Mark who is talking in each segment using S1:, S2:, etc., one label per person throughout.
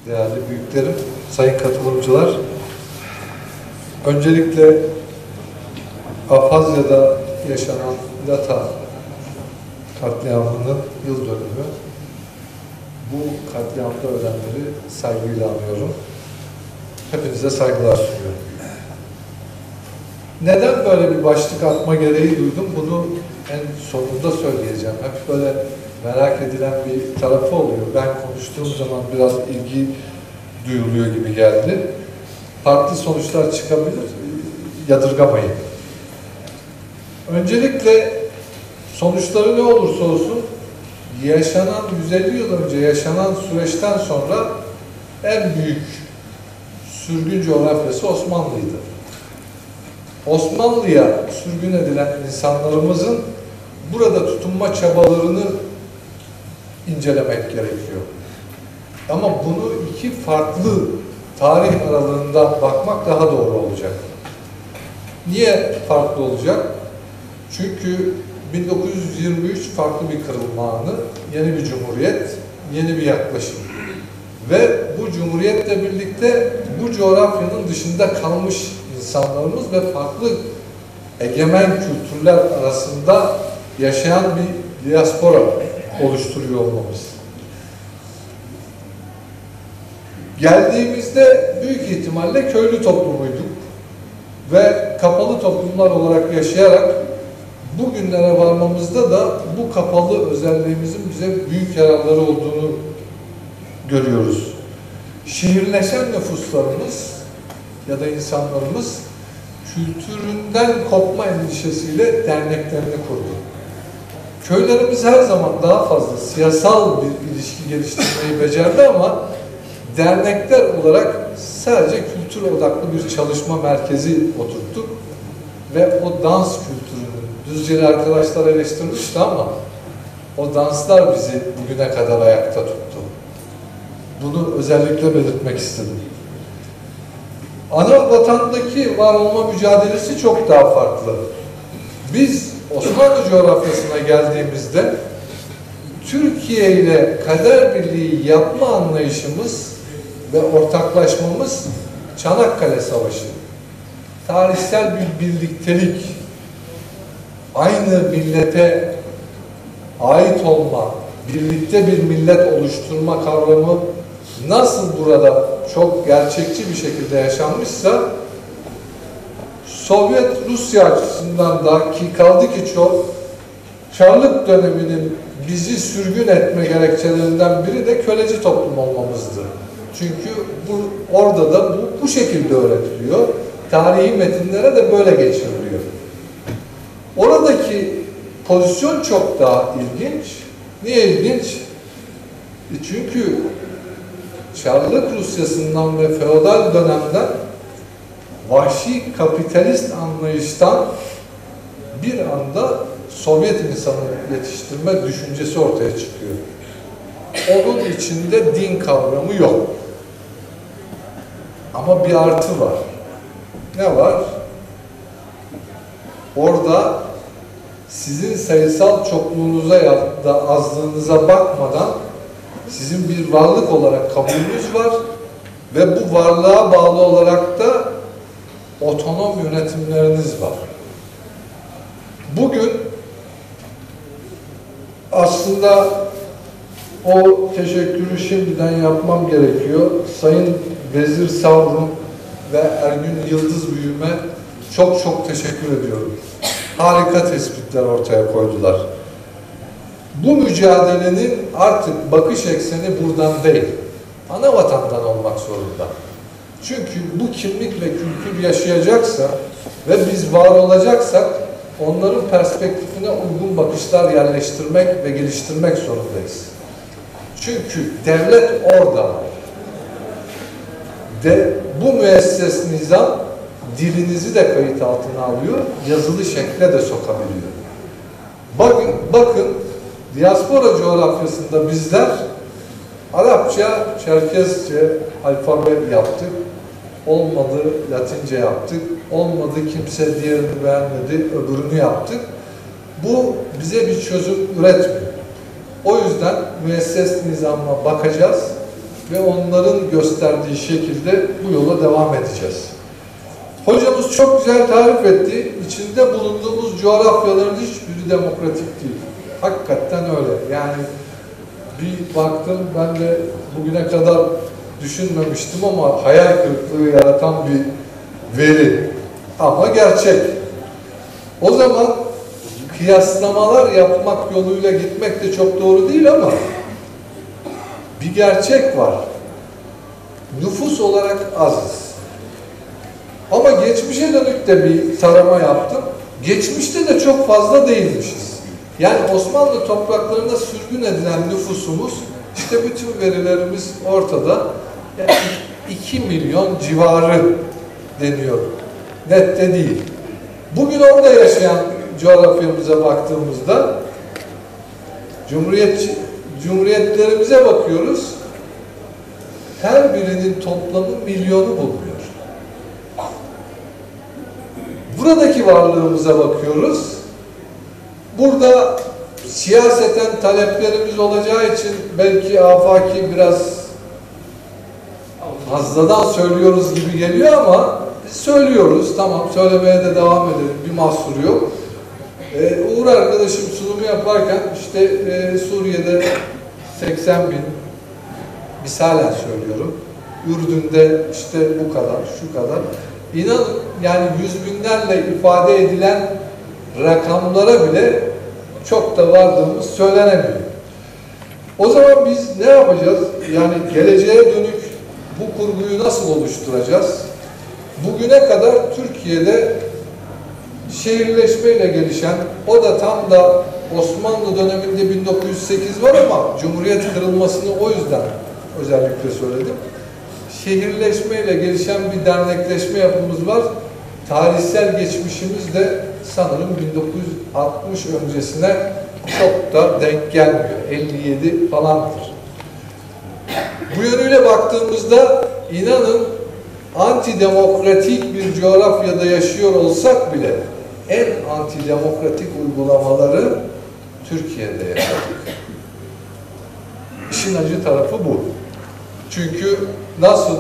S1: değerli büyüklerim, sayın katılımcılar. Öncelikle Afazya'da yaşanan Lata katliamının yıl dönümü. Bu katliamda ölenleri saygıyla anıyorum. Hepinize saygılar sunuyorum. Neden böyle bir başlık atma gereği duydum? Bunu en sonunda söyleyeceğim. Hep böyle merak edilen bir tarafı oluyor. Ben konuştuğum zaman biraz ilgi duyuluyor gibi geldi. Farklı sonuçlar çıkabilir. Yadırgamayın. Öncelikle sonuçları ne olursa olsun yaşanan 150 yıl önce yaşanan süreçten sonra en büyük sürgün coğrafyası Osmanlı'ydı. Osmanlı'ya sürgün edilen insanlarımızın burada tutunma çabalarını incelemek gerekiyor. Ama bunu iki farklı tarih aralığından bakmak daha doğru olacak. Niye farklı olacak? Çünkü 1923 farklı bir kırılma anı, yeni bir cumhuriyet, yeni bir yaklaşım. Ve bu cumhuriyetle birlikte bu coğrafyanın dışında kalmış insanlarımız ve farklı egemen kültürler arasında yaşayan bir diaspora oluşturuyor olmamız. Geldiğimizde büyük ihtimalle köylü toplumuyduk ve kapalı toplumlar olarak yaşayarak bugünlere varmamızda da bu kapalı özelliğimizin bize büyük yararları olduğunu görüyoruz. Şehirleşen nüfuslarımız ya da insanlarımız kültüründen kopma endişesiyle derneklerini kurdu. Köylerimiz her zaman daha fazla siyasal bir ilişki geliştirmeyi becerdi ama dernekler olarak sadece kültür odaklı bir çalışma merkezi oturttuk ve o dans kültürünü, Düzceli arkadaşlar eleştirmişti ama o danslar bizi bugüne kadar ayakta tuttu. Bunu özellikle belirtmek istedim. Ana vatandaki var olma mücadelesi çok daha farklı. Biz Osmanlı coğrafyasına geldiğimizde Türkiye ile kader birliği yapma anlayışımız ve ortaklaşmamız Çanakkale Savaşı. Tarihsel bir birliktelik, aynı millete ait olma, birlikte bir millet oluşturma kavramı nasıl burada çok gerçekçi bir şekilde yaşanmışsa Sovyet-Rusya açısından da ki kaldı ki çok Çarlık döneminin bizi sürgün etme gerekçelerinden biri de köleci toplum olmamızdı. Çünkü orada da bu şekilde öğretiliyor. Tarihi metinlere de böyle geçiriliyor. Oradaki pozisyon çok daha ilginç. Niye ilginç? Çünkü Çarlık Rusyası'ndan ve feodal dönemden vahşi kapitalist anlayıştan bir anda Sovyet insanı yetiştirme düşüncesi ortaya çıkıyor. Onun içinde din kavramı yok. Ama bir artı var. Ne var? Orada sizin sayısal çokluğunuza ya da azlığınıza bakmadan sizin bir varlık olarak kabulünüz var ve bu varlığa bağlı olarak da otonom yönetimleriniz var. Bugün aslında o teşekkürü şimdiden yapmam gerekiyor. Sayın Vezir Savrun ve Ergün Yıldız Büyüm'e çok çok teşekkür ediyorum. Harika tespitler ortaya koydular. Bu mücadelenin artık bakış ekseni buradan değil, ana vatandan olmak zorunda. Çünkü bu kimlik ve kültür yaşayacaksa ve biz var olacaksak onların perspektifine uygun bakışlar yerleştirmek ve geliştirmek zorundayız. Çünkü devlet orada. Bu müesses nizam dilinizi de kayıt altına alıyor, yazılı şekle de sokabiliyor. Bakın diaspora coğrafyasında bizler Arapça, Çerkezce alfabe yaptık. Olmadı Latince yaptık. Olmadı kimse diğerini beğenmedi, öbürünü yaptık. Bu bize bir çözüm üretmiyor. O yüzden müesses nizamına bakacağız ve onların gösterdiği şekilde bu yola devam edeceğiz. Hocamız çok güzel tarif etti. İçinde bulunduğumuz coğrafyaların hiçbiri demokratik değil. Hakikaten öyle. Yani bir baktım, ben de bugüne kadar düşünmemiştim ama hayal kırıklığı yaratan bir veri. Ama gerçek. O zaman kıyaslamalar yapmak yoluyla gitmek de çok doğru değil ama bir gerçek var. Nüfus olarak azız. Ama geçmişe dönük de bir tarama yaptım. Geçmişte de çok fazla değilmişiz. Yani Osmanlı topraklarında sürgün edilen nüfusumuz, işte bütün verilerimiz ortada. Yani 2 milyon civarı deniyor. Net de değil. Bugün orada yaşayan coğrafyamıza baktığımızda cumhuriyetlerimize bakıyoruz. Her birinin toplamı milyonu buluyor. Buradaki varlığımıza bakıyoruz. Burada siyaseten taleplerimiz olacağı için belki afaki biraz fazladan söylüyoruz gibi geliyor ama söylüyoruz. Tamam, söylemeye de devam edelim. Bir mahsuru yok. Uğur arkadaşım sunumu yaparken işte Suriye'de 80 bin, misalen söylüyorum. Ürdün'de işte bu kadar, şu kadar. İnanın yani yüz binlerle ifade edilen rakamlara bile çok da vardığımız söylenemiyor. O zaman biz ne yapacağız? Yani geleceğe dönük bu kurguyu nasıl oluşturacağız? Bugüne kadar Türkiye'de şehirleşmeyle gelişen, o da tam da Osmanlı döneminde 1908 var ama Cumhuriyet kırılmasını o yüzden özellikle söyledim. Şehirleşmeyle gelişen bir dernekleşme yapımız var. Tarihsel geçmişimiz de sanırım 1960 öncesine çok da denk gelmiyor. 57 falandır. Bu yönüyle baktığımızda inanın antidemokratik bir coğrafyada yaşıyor olsak bile en antidemokratik uygulamaları Türkiye'de yaşadık. İşin acı tarafı bu. Çünkü nasıl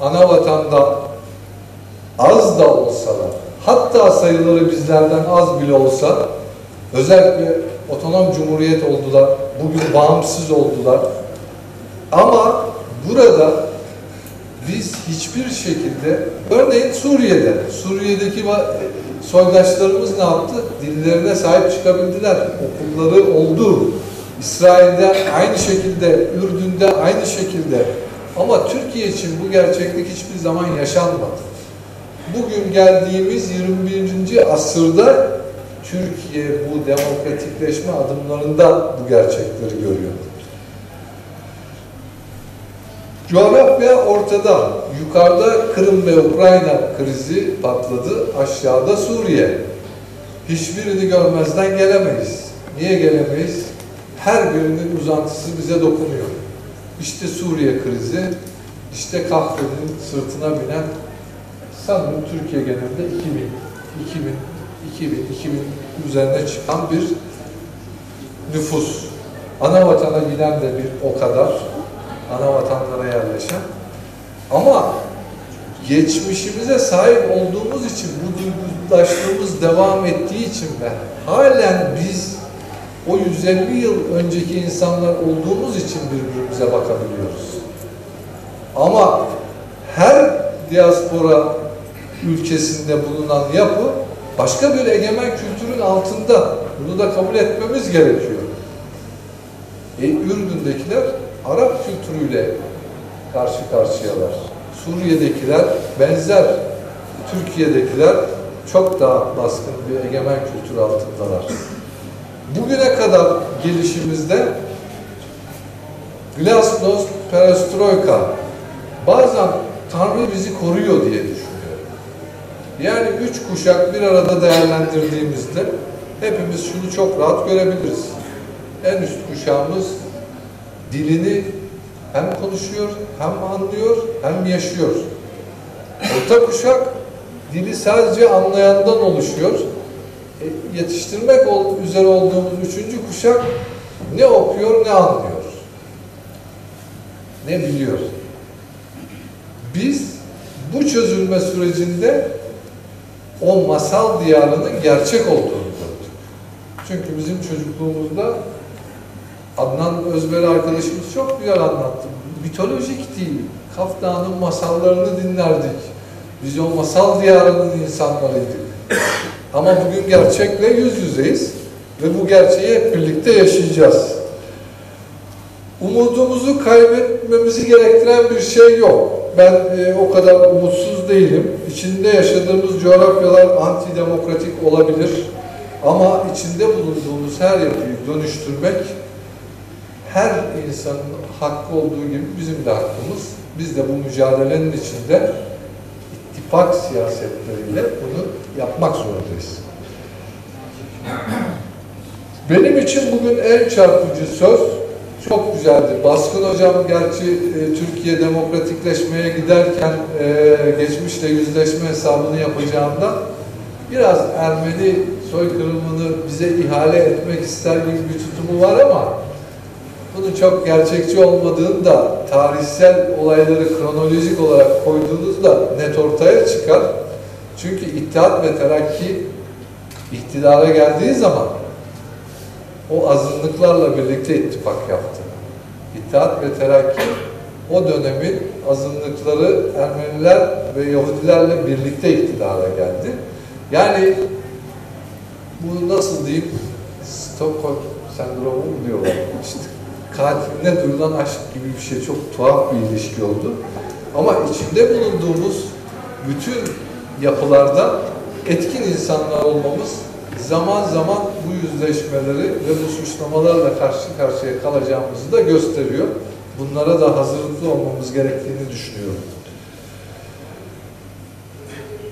S1: ana vatanda az da olsalar, hatta sayıları bizlerden az bile olsa, özellikle otonom cumhuriyet oldular, bugün bağımsız oldular. Ama burada biz hiçbir şekilde, örneğin Suriye'deki soydaşlarımız ne yaptı? Dillerine sahip çıkabildiler. Okulları oldu. İsrail'de aynı şekilde, Ürdün'de aynı şekilde. Ama Türkiye için bu gerçeklik hiçbir zaman yaşanmadı. Bugün geldiğimiz 21. asırda Türkiye bu demokratikleşme adımlarında bu gerçekleri görüyor. Coğrafya ortada. Yukarıda Kırım ve Ukrayna krizi patladı. Aşağıda Suriye. Hiçbirini görmezden gelemeyiz. Niye gelemeyiz? Her birinin uzantısı bize dokunuyor. İşte Suriye krizi, işte kahvenin sırtına binen sanırım Türkiye genelinde 2000 üzerine çıkan bir nüfus. Ana vatana giden de bir o kadar. Ana vatanlara yerleşen. Ama geçmişimize sahip olduğumuz için, bu duygulaştığımız devam ettiği için ve halen biz o 150 yıl önceki insanlar olduğumuz için birbirimize bakabiliyoruz. Ama her diaspora ülkesinde bulunan yapı başka bir egemen kültürün altında. Bunu da kabul etmemiz gerekiyor. Ürdün'dekiler Arap kültürüyle karşı karşıyalar. Suriye'dekiler benzer. Türkiye'dekiler çok daha baskın bir egemen kültür altındalar. Bugüne kadar gelişimizde Glasnost, Perestroika, bazen Tanrı bizi koruyor diye düşünüyorum. Yani 3 kuşak bir arada değerlendirdiğimizde hepimiz şunu çok rahat görebiliriz. En üst kuşağımız dilini hem konuşuyor, hem anlıyor, hem yaşıyor. Orta kuşak dili sadece anlayandan oluşuyor. Yetiştirmek üzere olduğumuz 3. kuşak ne okuyor, ne anlıyor. ne biliyor. Biz bu çözülme sürecinde o masal diyarının gerçek olduğunu gördük. Çünkü bizim çocukluğumuzda Adnan Özberi arkadaşımız çok güzel anlattı. Mitolojik değil. Kaf Dağı'nın masallarını dinlerdik. Biz o masal diyarının insanlarıydık. Ama bugün gerçekle yüz yüzeyiz ve bu gerçeği hep birlikte yaşayacağız. Umudumuzu kaybetmemizi gerektiren bir şey yok. Ben o kadar umutsuz değilim. İçinde yaşadığımız coğrafyalar antidemokratik olabilir. Ama içinde bulunduğumuz her yapıyı dönüştürmek her insanın hakkı olduğu gibi bizim de hakkımız. Biz de bu mücadelenin içinde ittifak siyasetleriyle bunu yapmak zorundayız. Benim için bugün en çarpıcı söz çok güzeldi. Baskın Hocam gerçi Türkiye demokratikleşmeye giderken geçmişle yüzleşme hesabını yapacağından biraz Ermeni soykırımını bize ihale etmek ister gibi bir tutumu var ama bunun çok gerçekçi olmadığını da tarihsel olayları kronolojik olarak koyduğunuzda net ortaya çıkar. Çünkü İttihat ve Terakki iktidara geldiği zaman o azınlıklarla birlikte ittifak yaptı. İttihat ve Terakki o dönemin azınlıkları Ermeniler ve Yahudilerle birlikte iktidara geldi. Yani bu nasıl diyeyim, Stockholm sendromu mu diyorlar işte. Katiline duyulan aşk gibi bir şey, çok tuhaf bir ilişki oldu. Ama içinde bulunduğumuz bütün yapılarda etkin insanlar olmamız zaman zaman bu yüzleşmeleri ve bu suçlamalarla karşı karşıya kalacağımızı da gösteriyor. Bunlara da hazırlıklı olmamız gerektiğini düşünüyorum.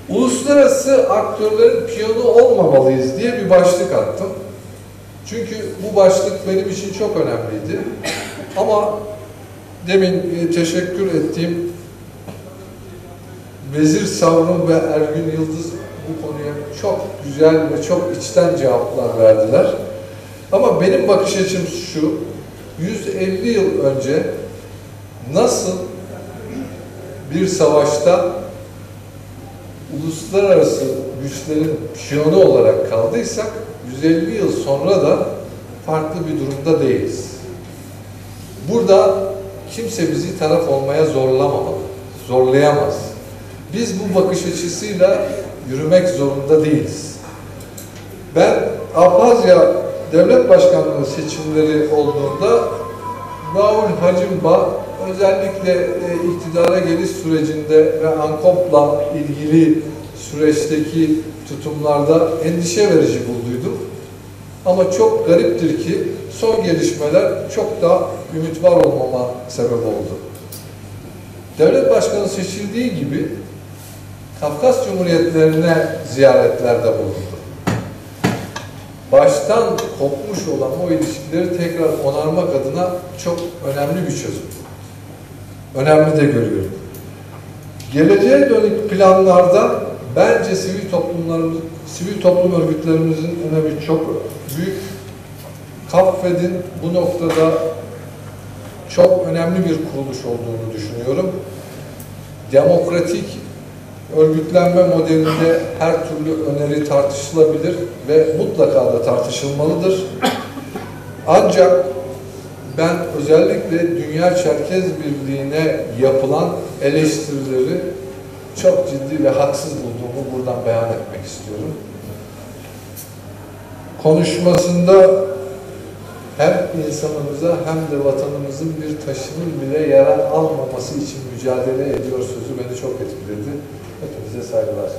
S1: Uluslararası aktörlerin piyonu olmamalıyız diye bir başlık attım. Çünkü bu başlık benim için çok önemliydi. Ama demin teşekkür ettiğim Vezir Savrun ve Ergün Yıldız bu konuya çok güzel ve çok içten cevaplar verdiler. Ama benim bakış açım şu, 150 yıl önce nasıl bir savaşta uluslararası güçlerin piyonu olarak kaldıysak, 150 yıl sonra da farklı bir durumda değiliz. Burada kimse bizi taraf olmaya zorlamamalı, zorlayamaz. Biz bu bakış açısıyla yürümek zorunda değiliz. Ben Abhazya Devlet Başkanlığı seçimleri olduğunda Raul Hacimba özellikle iktidara geliş sürecinde ve ANKOP'la ilgili süreçteki tutumlarda endişe verici bulduydum. Ama çok gariptir ki son gelişmeler çok da ümit var olmama sebep oldu. Devlet başkanı seçildiği gibi Kafkas Cumhuriyetlerine ziyaretlerde bulundu. Baştan kopmuş olan o ilişkileri tekrar onarmak adına çok önemli bir çözüm. Önemli de görüyorum. Geleceğe dönük planlarda bence sivil toplum örgütlerimizin önemi çok büyük. Kafved'in bu noktada çok önemli bir kuruluş olduğunu düşünüyorum. Demokratik örgütlenme modelinde her türlü öneri tartışılabilir ve mutlaka da tartışılmalıdır. Ancak ben özellikle Dünya Çerkez Birliği'ne yapılan eleştirileri çok ciddi ve haksız bulduğumu buradan beyan etmek istiyorum. Konuşmasında hem insanımıza hem de vatanımızın bir taşının bile yarar almaması için mücadele ediyor sözü beni çok etkiledi. Hepinize saygılar.